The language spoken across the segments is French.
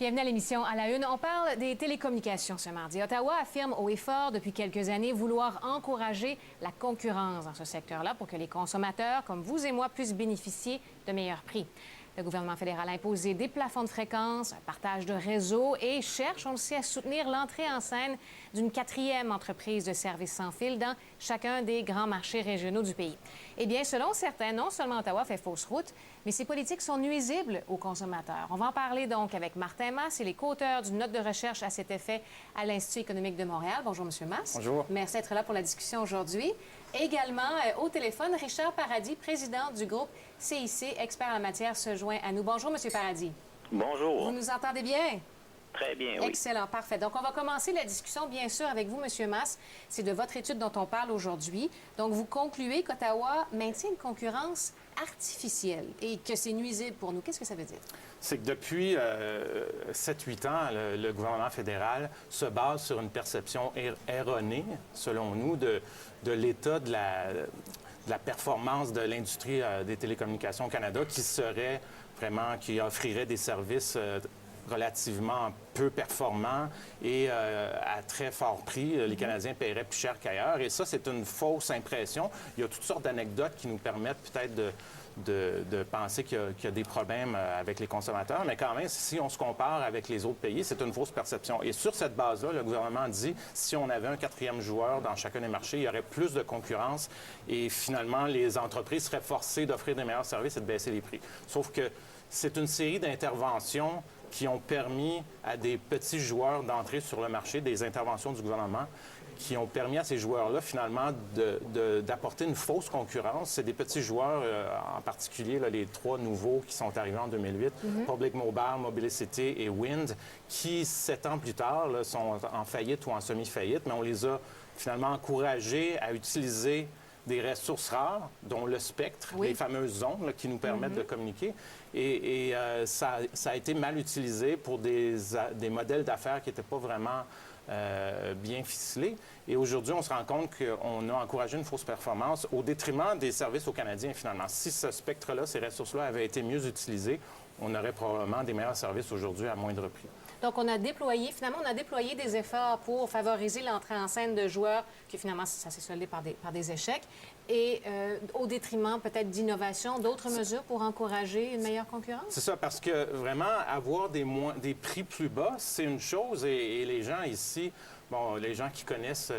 Bienvenue à l'émission À la Une. On parle des télécommunications ce mardi. Ottawa affirme haut et fort depuis quelques années vouloir encourager la concurrence dans ce secteur-là pour que les consommateurs, comme vous et moi, puissent bénéficier de meilleurs prix. Le gouvernement fédéral a imposé des plafonds de fréquence, un partage de réseau et cherche, on le sait, à soutenir l'entrée en scène d'une quatrième entreprise de services sans fil dans chacun des grands marchés régionaux du pays. Eh bien, selon certains, non seulement Ottawa fait fausse route, mais ces politiques sont nuisibles aux consommateurs. On va en parler donc avec Martin Masse, il est co-auteur d'une note de recherche à cet effet à l'Institut économique de Montréal. Bonjour, M. Masse. Bonjour. Merci d'être là pour la discussion aujourd'hui. Également, au téléphone, Richard Paradis, président du groupe CIC, expert en la matière, se joint à nous. Bonjour, M. Paradis. Bonjour. Vous nous entendez bien? Très bien, oui. Excellent, parfait. Donc, on va commencer la discussion, bien sûr, avec vous, M. Masse. C'est de votre étude dont on parle aujourd'hui. Donc, vous concluez qu'Ottawa maintient une concurrence artificielle et que c'est nuisible pour nous. Qu'est-ce que ça veut dire? C'est que depuis 7-8 ans, le gouvernement fédéral se base sur une perception erronée, selon nous, de l'état de la performance de l'industrie des télécommunications au Canada qui offrirait des services relativement peu performants et à très fort prix. Les Canadiens paieraient plus cher qu'ailleurs. Et ça, c'est une fausse impression. Il y a toutes sortes d'anecdotes qui nous permettent peut-être de penser qu'il y a des problèmes avec les consommateurs. Mais quand même, si on se compare avec les autres pays, c'est une fausse perception. Et sur cette base-là, le gouvernement dit, si on avait un quatrième joueur dans chacun des marchés, il y aurait plus de concurrence et finalement, les entreprises seraient forcées d'offrir des meilleurs services et de baisser les prix. Sauf que c'est une série d'interventions qui ont permis à des petits joueurs d'entrer sur le marché, des interventions du gouvernement, qui ont permis à ces joueurs-là, finalement, d'apporter une fausse concurrence. C'est des petits joueurs, en particulier là, les trois nouveaux qui sont arrivés en 2008, Public Mobile, Mobilicity et Wind, qui, 7 ans plus tard, là, sont en faillite ou en semi-faillite, mais on les a finalement encouragés à utiliser des ressources rares, dont le spectre, les fameuses ondes là, qui nous permettent de communiquer. Et ça a été mal utilisé pour des modèles d'affaires qui n'étaient pas vraiment bien ficelés. Et aujourd'hui, on se rend compte qu'on a encouragé une fausse performance au détriment des services aux Canadiens, finalement. Si ce spectre-là, ces ressources-là avaient été mieux utilisées, on aurait probablement des meilleurs services aujourd'hui à moindre prix. Donc, on a déployé des efforts pour favoriser l'entrée en scène de joueurs qui, finalement, ça s'est soldé par des échecs et au détriment peut-être d'innovation, d'autres mesures pour encourager une meilleure concurrence? C'est ça, parce que vraiment, avoir des prix plus bas, c'est une chose et les gens ici... Bon, les gens qui connaissent,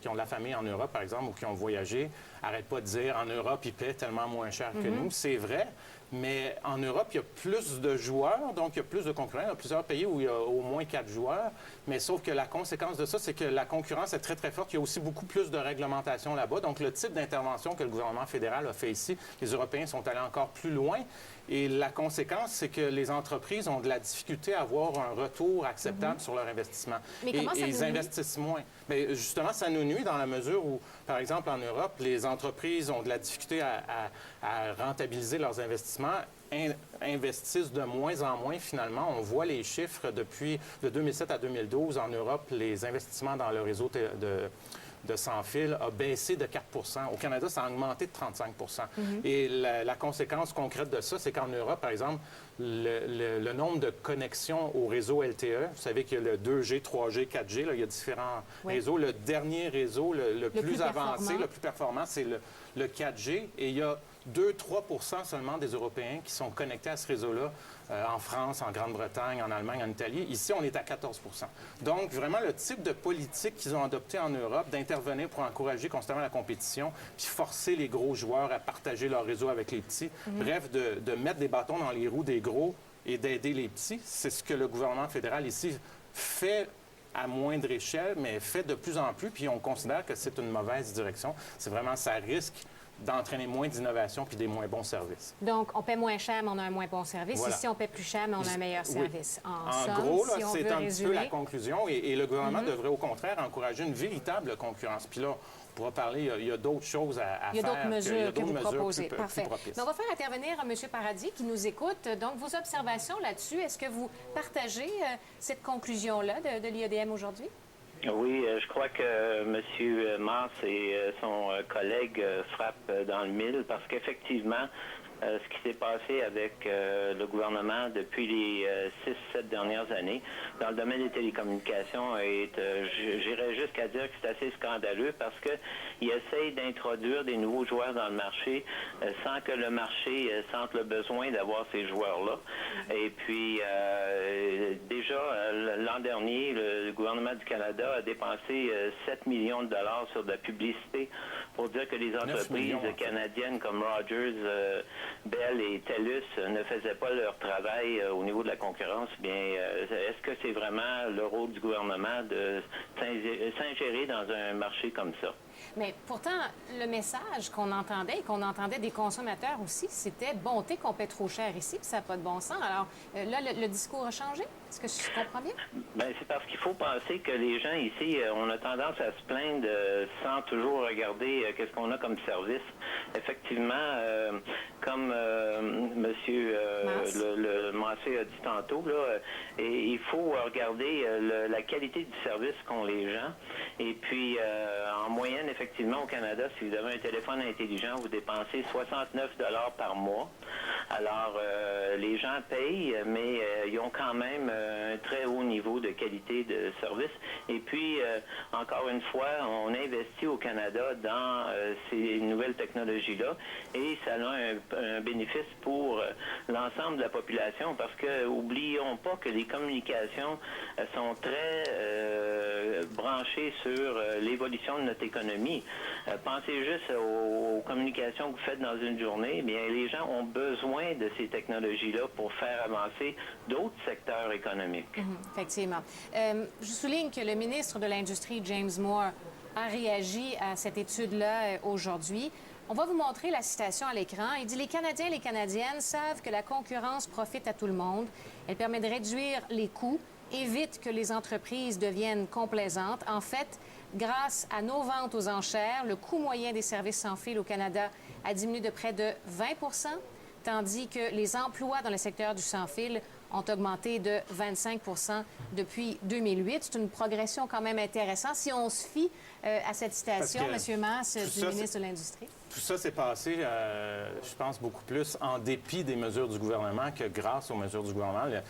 qui ont de la famille en Europe, par exemple, ou qui ont voyagé, n'arrêtent pas de dire en Europe, ils paient tellement moins cher que nous. C'est vrai, mais en Europe, il y a plus de joueurs, donc il y a plus de concurrents. Il y a plusieurs pays où il y a au moins 4 joueurs, mais sauf que la conséquence de ça, c'est que la concurrence est très, très forte. Il y a aussi beaucoup plus de réglementation là-bas. Donc, le type d'intervention que le gouvernement fédéral a fait ici, les Européens sont allés encore plus loin. Et la conséquence, c'est que les entreprises ont de la difficulté à avoir un retour acceptable sur leur investissement. Mais comment ça ils investissent moins. Bien, justement, ça nous nuit dans la mesure où, par exemple, en Europe, les entreprises ont de la difficulté à rentabiliser leurs investissements, investissent de moins en moins, finalement. On voit les chiffres depuis de 2007 à 2012. En Europe, les investissements dans le réseau de sans-fil a baissé de 4 Au Canada, ça a augmenté de 35 Et la conséquence concrète de ça, c'est qu'en Europe, par exemple, le nombre de connexions au réseau LTE, vous savez qu'il y a le 2G, 3G, 4G, là, il y a différents réseaux. Le dernier réseau, le plus avancé, le plus performant, c'est le 4G. Et il y a 2-3 seulement des Européens qui sont connectés à ce réseau-là en France, en Grande-Bretagne, en Allemagne, en Italie. Ici, on est à 14 Donc, vraiment, le type de politique qu'ils ont adopté en Europe, d'intervenir pour encourager constamment la compétition, puis forcer les gros joueurs à partager leur réseau avec les petits, bref, de mettre des bâtons dans les roues des gros et d'aider les petits, c'est ce que le gouvernement fédéral ici fait à moindre échelle, mais fait de plus en plus, puis on considère que c'est une mauvaise direction. C'est vraiment, ça risque d'entraîner moins d'innovation puis des moins bons services. Donc, on paie moins cher, mais on a un moins bon service. Voilà. Ici, on paie plus cher, mais on a un meilleur service. En somme, gros, là, si on c'est veut un petit peu résumer... la conclusion. Et le gouvernement devrait, au contraire, encourager une véritable concurrence. Puis là, on pourra parler, il y a d'autres choses à faire. Il y a d'autres mesures que vous proposez. Plus Parfait. propices. Donc, on va faire intervenir M. Paradis qui nous écoute. Donc, vos observations là-dessus, est-ce que vous partagez cette conclusion-là de l'IEDM aujourd'hui? Oui, je crois que M. Masse et son collègue frappent dans le mille parce qu'effectivement, ce qui s'est passé avec le gouvernement depuis les 6-7 dernières années dans le domaine des télécommunications j'irais jusqu'à dire que c'est assez scandaleux parce qu'ils essayent d'introduire des nouveaux joueurs dans le marché sans que le marché sente le besoin d'avoir ces joueurs-là. Et puis, déjà, l'an dernier, le gouvernement du Canada a dépensé 7 millions de dollars sur de la publicité pour dire que les entreprises canadiennes comme Rogers, Bell et TELUS ne faisaient pas leur travail au niveau de la concurrence. Bien, est-ce que c'est vraiment le rôle du gouvernement de s'ingérer dans un marché comme ça? Mais pourtant, le message qu'on entendait des consommateurs aussi, c'était bonté qu'on paie trop cher ici, puis ça n'a pas de bon sens. Alors là, le discours a changé? Est-ce que je comprends bien? Bien, c'est parce qu'il faut penser que les gens ici, on a tendance à se plaindre sans toujours regarder qu'est-ce qu'on a comme service. Effectivement, comme Monsieur le Massé a dit tantôt, là, il faut regarder la qualité du service qu'ont les gens. Et puis, en moyenne, effectivement, au Canada, si vous avez un téléphone intelligent, vous dépensez 69 $ par mois. Alors, les gens payent, mais ils ont quand même un très haut niveau de qualité de service. Et puis, encore une fois, on investit au Canada dans ces nouvelles technologies-là et ça a un bénéfice pour l'ensemble de la population parce que, oublions pas que les communications sont très branchées sur l'évolution de notre économie. Pensez juste aux communications que vous faites dans une journée. Eh bien, les gens ont besoin de ces technologies-là pour faire avancer d'autres secteurs économiques. Effectivement. Je souligne que le ministre de l'Industrie, James Moore, a réagi à cette étude-là aujourd'hui. On va vous montrer la citation à l'écran. Il dit « Les Canadiens et les Canadiennes savent que la concurrence profite à tout le monde. Elle permet de réduire les coûts, évite que les entreprises deviennent complaisantes. En fait, grâce à nos ventes aux enchères, le coût moyen des services sans fil au Canada a diminué de près de 20 tandis que les emplois dans le secteur du sans-fil ont augmenté de 25 depuis 2008. C'est une progression quand même intéressante. Si on se fie à cette citation, M. Masse, du ministre de l'Industrie. Tout ça s'est passé, je pense, beaucoup plus en dépit des mesures du gouvernement que grâce aux mesures du gouvernement.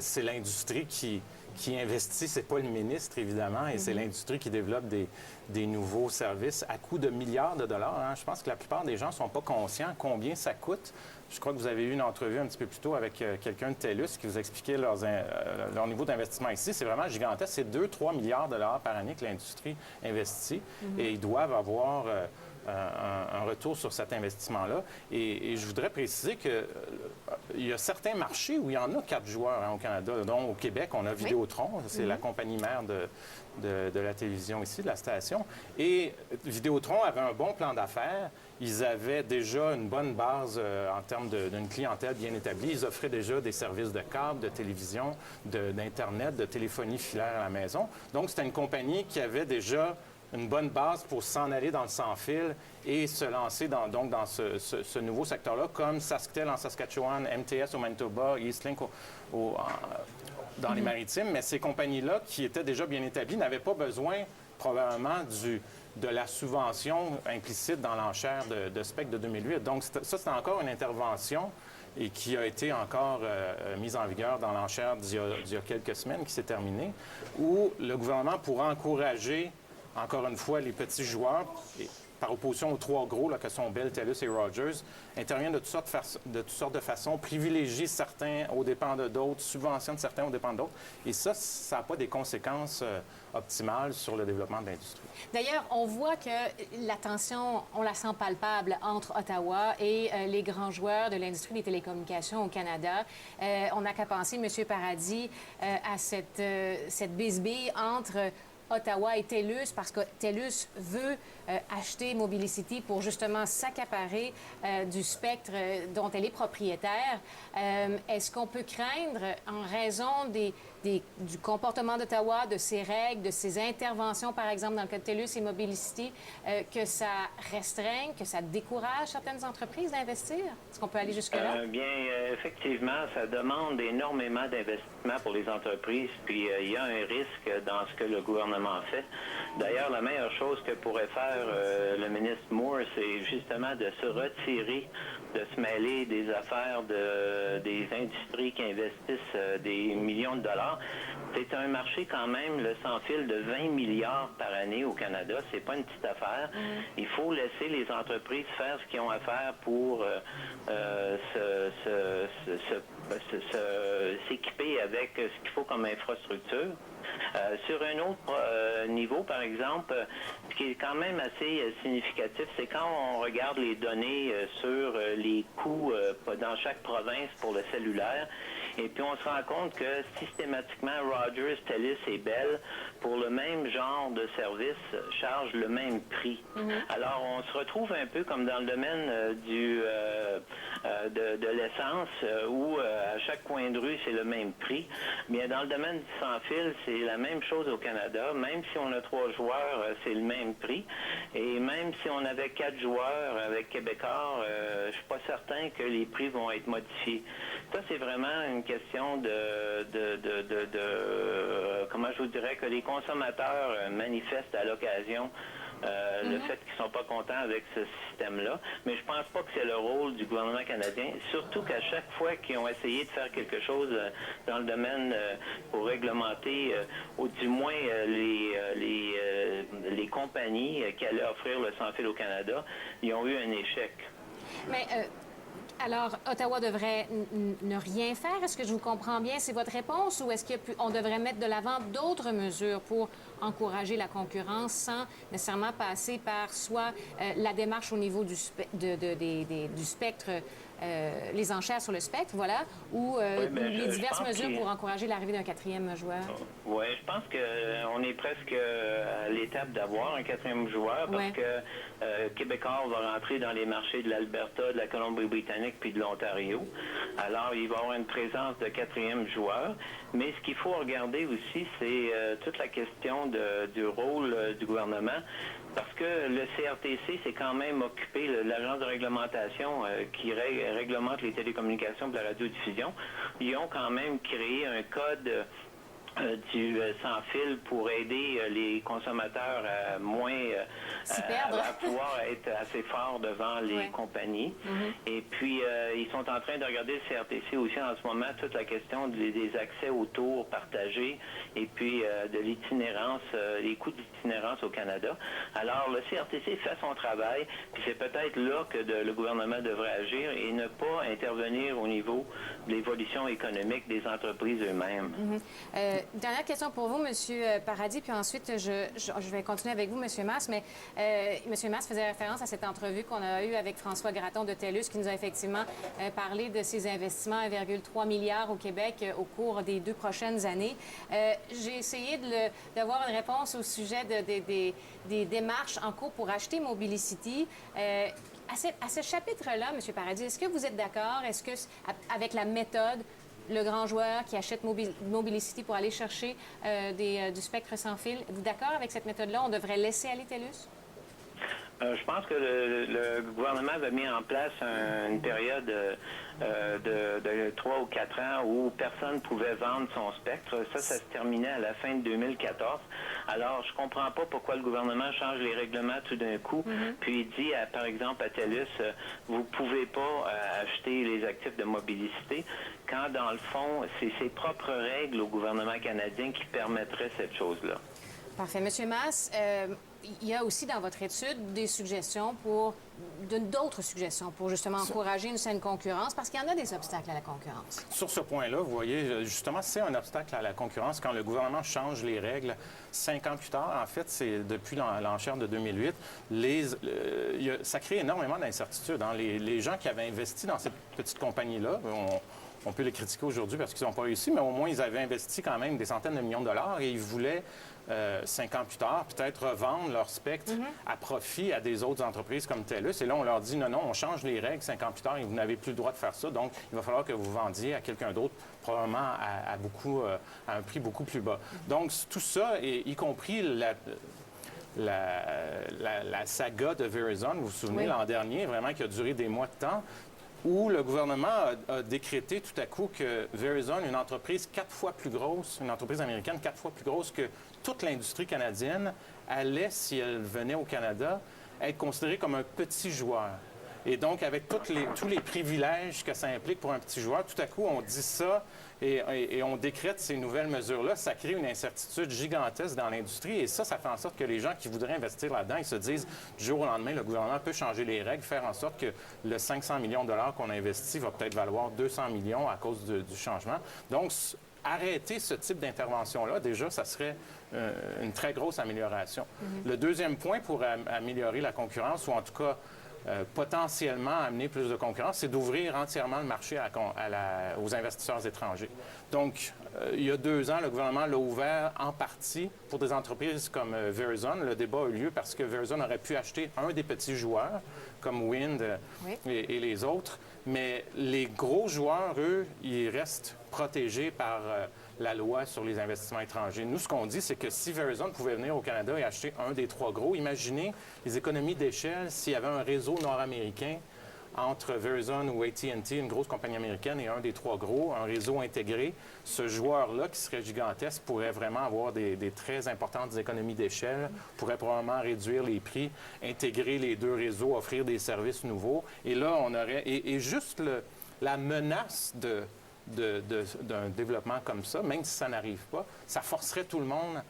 C'est l'industrie qui investit, c'est pas le ministre, évidemment, et c'est l'industrie qui développe des nouveaux services à coût de milliards de dollars. Hein. Je pense que la plupart des gens ne sont pas conscients combien ça coûte. Je crois que vous avez eu une entrevue un petit peu plus tôt avec quelqu'un de TELUS qui vous expliquait leur niveau d'investissement ici. C'est vraiment gigantesque. C'est 2-3 milliards de dollars par année que l'industrie investit et ils doivent avoir un retour sur cet investissement-là. Et je voudrais préciser qu'il y a certains marchés où il y en a 4 joueurs au Canada. Donc, au Québec, on a Vidéotron, c'est la compagnie mère de la télévision ici, de la station. Et Vidéotron avait un bon plan d'affaires. Ils avaient déjà une bonne base en termes d'une clientèle bien établie. Ils offraient déjà des services de câble, de télévision, d'Internet, de téléphonie filaire à la maison. Donc, c'était une compagnie qui avait déjà une bonne base pour s'en aller dans le sans-fil et se lancer dans ce nouveau secteur-là, comme SaskTel en Saskatchewan, MTS au Manitoba, Eastlink dans les Maritimes. Mais ces compagnies-là, qui étaient déjà bien établies, n'avaient pas besoin probablement de la subvention implicite dans l'enchère de SPEC de 2008. Donc, ça, c'est encore une intervention et qui a été encore mise en vigueur dans l'enchère d'il y a quelques semaines, qui s'est terminée, où le gouvernement pourra encourager encore une fois, les petits joueurs, par opposition aux 3 gros, là, que sont Bell, TELUS et Rogers, interviennent de toutes sortes de façons, privilégient certains aux dépens de d'autres, subventionnent certains aux dépens d'autres. Et ça n'a pas des conséquences optimales sur le développement de l'industrie. D'ailleurs, on voit que la tension, on la sent palpable entre Ottawa et les grands joueurs de l'industrie des télécommunications au Canada. On n'a qu'à penser, M. Paradis, à cette bisbille entre Ottawa et TELUS, parce que TELUS veut acheter Mobilicity pour justement s'accaparer du spectre dont elle est propriétaire. Est-ce qu'on peut craindre, en raison du comportement d'Ottawa, de ses règles, de ses interventions, par exemple, dans le cas de TELUS et Mobilicity, que ça restreigne, que ça décourage certaines entreprises d'investir? Est-ce qu'on peut aller jusque-là? Bien, effectivement, ça demande énormément d'investissement pour les entreprises, puis il y a un risque dans ce que le gouvernement fait. D'ailleurs, la meilleure chose que pourrait faire le ministre Moore, c'est justement de se retirer, de se mêler des affaires des industries qui investissent des millions de dollars. C'est un marché quand même, le sans-fil, de 20 milliards par année au Canada. C'est pas une petite affaire. Il faut laisser les entreprises faire ce qu'ils ont à faire pour s'équiper avec ce qu'il faut comme infrastructure. Sur un autre niveau, par exemple, ce qui est quand même assez significatif, c'est quand on regarde les données sur les coûts dans chaque province pour le cellulaire, et puis on se rend compte que systématiquement, Rogers, TELUS et Bell, pour le même genre de service, chargent le même prix. Alors, on se retrouve un peu comme dans le domaine de l'essence, où à chaque coin de rue, c'est le même prix. Bien, dans le domaine du sans-fil, c'est la même chose au Canada. Même si on a 3 joueurs, c'est le même prix. Et même si on avait 4 joueurs avec Québécois, je ne suis pas certain que les prix vont être modifiés. Ça, c'est vraiment une question comment je vous dirais, que les consommateurs manifestent à l'occasion le fait qu'ils ne sont pas contents avec ce système-là. Mais je pense pas que c'est le rôle du gouvernement canadien, surtout qu'à chaque fois qu'ils ont essayé de faire quelque chose dans le domaine pour réglementer, ou du moins les compagnies qui allaient offrir le sans-fil au Canada, ils ont eu un échec. Mais alors, Ottawa devrait ne rien faire. Est-ce que je vous comprends bien? C'est votre réponse, ou est-ce qu'on devrait mettre de l'avant d'autres mesures pour encourager la concurrence sans nécessairement passer par soit la démarche au niveau du spectre, les enchères sur le spectre, voilà, ou les diverses mesures pour encourager l'arrivée d'un 4e joueur? Oui, je pense qu'on est presque à l'étape d'avoir un 4e joueur, parce que Québécois va rentrer dans les marchés de l'Alberta, de la Colombie-Britannique puis de l'Ontario. Alors, il va y avoir une présence de 4e joueur. Mais ce qu'il faut regarder aussi, c'est toute la question du rôle du gouvernement. Parce que le CRTC s'est quand même occupé, l'agence de réglementation qui réglemente les télécommunications et la radiodiffusion, ils ont quand même créé un code du sans-fil pour aider les consommateurs à moins à pouvoir être assez forts devant les compagnies. Et puis, ils sont en train de regarder le CRTC aussi en ce moment, toute la question des accès aux tours partagés et puis de l'itinérance, les coûts d'itinérance au Canada. Alors, le CRTC fait son travail, puis c'est peut-être là que le gouvernement devrait agir et ne pas intervenir au niveau de l'évolution économique des entreprises eux-mêmes. Dernière question pour vous, M. Paradis, puis ensuite, je vais continuer avec vous, M. Masse, mais M. Masse faisait référence à cette entrevue qu'on a eue avec François Gratton de TELUS, qui nous a effectivement parlé de ses investissements, 1,3 milliard au Québec au cours des 2 prochaines années. J'ai essayé d'avoir une réponse au sujet des démarches en cours pour acheter Mobilicity. À ce chapitre-là, M. Paradis, est-ce que vous êtes d'accord? Est-ce que, avec la méthode, le grand joueur qui achète Mobilicity pour aller chercher du spectre sans fil, êtes-vous d'accord avec cette méthode-là? On devrait laisser aller TELUS? Je pense que le gouvernement avait mis en place une période de 3 ou 4 ans où personne ne pouvait vendre son spectre. Ça se terminait à la fin de 2014. Alors, je comprends pas pourquoi le gouvernement change les règlements tout d'un coup, puis il dit, par exemple, à TELUS, vous pouvez pas acheter les actifs de Mobilicité, quand, dans le fond, c'est ses propres règles au gouvernement canadien qui permettraient cette chose-là. Parfait. Monsieur Masse, il y a aussi dans votre étude des suggestions d'autres suggestions pour justement encourager une saine concurrence, parce qu'il y en a des obstacles à la concurrence. Sur ce point-là, vous voyez, justement, c'est un obstacle à la concurrence quand le gouvernement change les règles 5 ans plus tard. En fait, c'est depuis l'enchère de 2008. Ça crée énormément d'incertitudes. Hein. Les gens qui avaient investi dans cette petite compagnie-là, on peut les critiquer aujourd'hui parce qu'ils n'ont pas réussi, mais au moins, ils avaient investi quand même des centaines de millions de dollars et ils voulaient, 5 ans plus tard, peut-être revendre leur spectre à profit à des autres entreprises comme TELUS. Et là, on leur dit, non, on change les règles 5 ans plus tard et vous n'avez plus le droit de faire ça. Donc, il va falloir que vous vendiez à quelqu'un d'autre, probablement à un prix beaucoup plus bas. Donc, tout ça, y compris la saga de Verizon, vous vous souvenez, l'an dernier, vraiment, qui a duré des mois de temps, où le gouvernement a décrété tout à coup que Verizon, une entreprise 4 fois plus grosse, une entreprise américaine 4 fois plus grosse que toute l'industrie canadienne, allait, si elle venait au Canada, être considéré comme un petit joueur. Et donc, avec tous les privilèges que ça implique pour un petit joueur, tout à coup, on dit ça et on décrète ces nouvelles mesures-là. Ça crée une incertitude gigantesque dans l'industrie et ça fait en sorte que les gens qui voudraient investir là-dedans, ils se disent, du jour au lendemain, le gouvernement peut changer les règles, faire en sorte que le 500 millions de dollars qu'on a investi va peut-être valoir 200 millions à cause du changement. Donc, arrêter ce type d'intervention-là, déjà, ça serait une très grosse amélioration. Le deuxième point pour améliorer la concurrence, ou en tout cas potentiellement amener plus de concurrence, c'est d'ouvrir entièrement le marché aux investisseurs étrangers. Donc, il y a 2 ans, le gouvernement l'a ouvert en partie pour des entreprises comme Verizon. Le débat a eu lieu parce que Verizon aurait pu acheter un des petits joueurs, comme Wind et les autres. Mais les gros joueurs, eux, ils restent protégés par la loi sur les investissements étrangers. Nous, ce qu'on dit, c'est que si Verizon pouvait venir au Canada et acheter un des 3 gros, imaginez les économies d'échelle s'il y avait un réseau nord-américain entre Verizon ou AT&T, une grosse compagnie américaine, et un des 3 gros, un réseau intégré. Ce joueur-là, qui serait gigantesque, pourrait vraiment avoir des très importantes économies d'échelle, pourrait probablement réduire les prix, intégrer les 2 réseaux, offrir des services nouveaux. Et là, on aurait... Et juste la menace d'un développement comme ça, même si ça n'arrive pas, ça forcerait tout le monde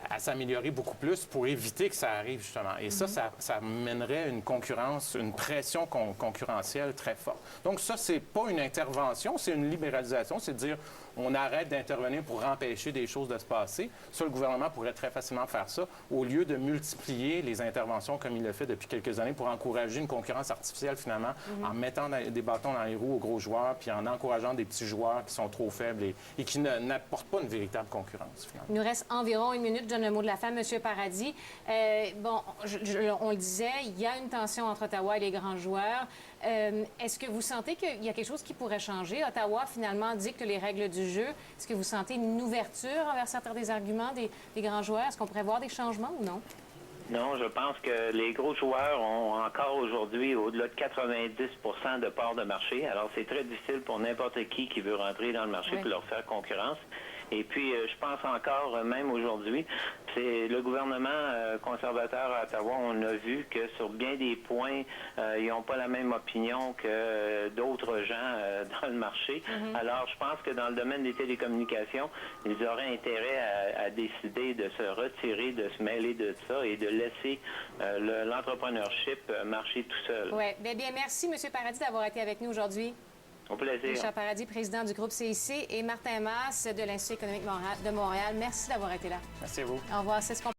à s'améliorer beaucoup plus pour éviter que ça arrive, justement. Et ça mènerait une concurrence, une pression concurrentielle très forte. Donc ça, c'est pas une intervention, c'est une libéralisation, c'est de dire on arrête d'intervenir pour empêcher des choses de se passer. Ça, le gouvernement pourrait très facilement faire ça, au lieu de multiplier les interventions comme il le fait depuis quelques années pour encourager une concurrence artificielle, finalement, en mettant des bâtons dans les roues aux gros joueurs, puis en encourageant des petits joueurs qui sont trop faibles et qui n'apportent pas une véritable concurrence, finalement. Il nous reste environ 1 minute. Je donne le mot de la fin, M. Paradis. Bon, on le disait, il y a une tension entre Ottawa et les grands joueurs. Est-ce que vous sentez qu'il y a quelque chose qui pourrait changer? Ottawa, finalement, dicte les règles du jeu. Est-ce que vous sentez une ouverture envers certains des arguments des grands joueurs? Est-ce qu'on pourrait voir des changements ou non? Non, je pense que les gros joueurs ont encore aujourd'hui au-delà de 90 de part de marché. Alors, c'est très difficile pour n'importe qui veut rentrer dans le marché pour leur faire concurrence. Et puis, je pense encore, même aujourd'hui, c'est le gouvernement conservateur à Ottawa, on a vu que sur bien des points, ils n'ont pas la même opinion que d'autres gens dans le marché. Alors, je pense que dans le domaine des télécommunications, ils auraient intérêt à décider de se retirer, de se mêler de ça et de laisser l'entrepreneurship marcher tout seul. Oui. Bien, merci, M. Paradis, d'avoir été avec nous aujourd'hui. Au plaisir. Richard Paradis, président du groupe CIC, et Martin Masse de l'Institut économique de Montréal. Merci d'avoir été là. Merci à vous. Au revoir. C'est ce qu'on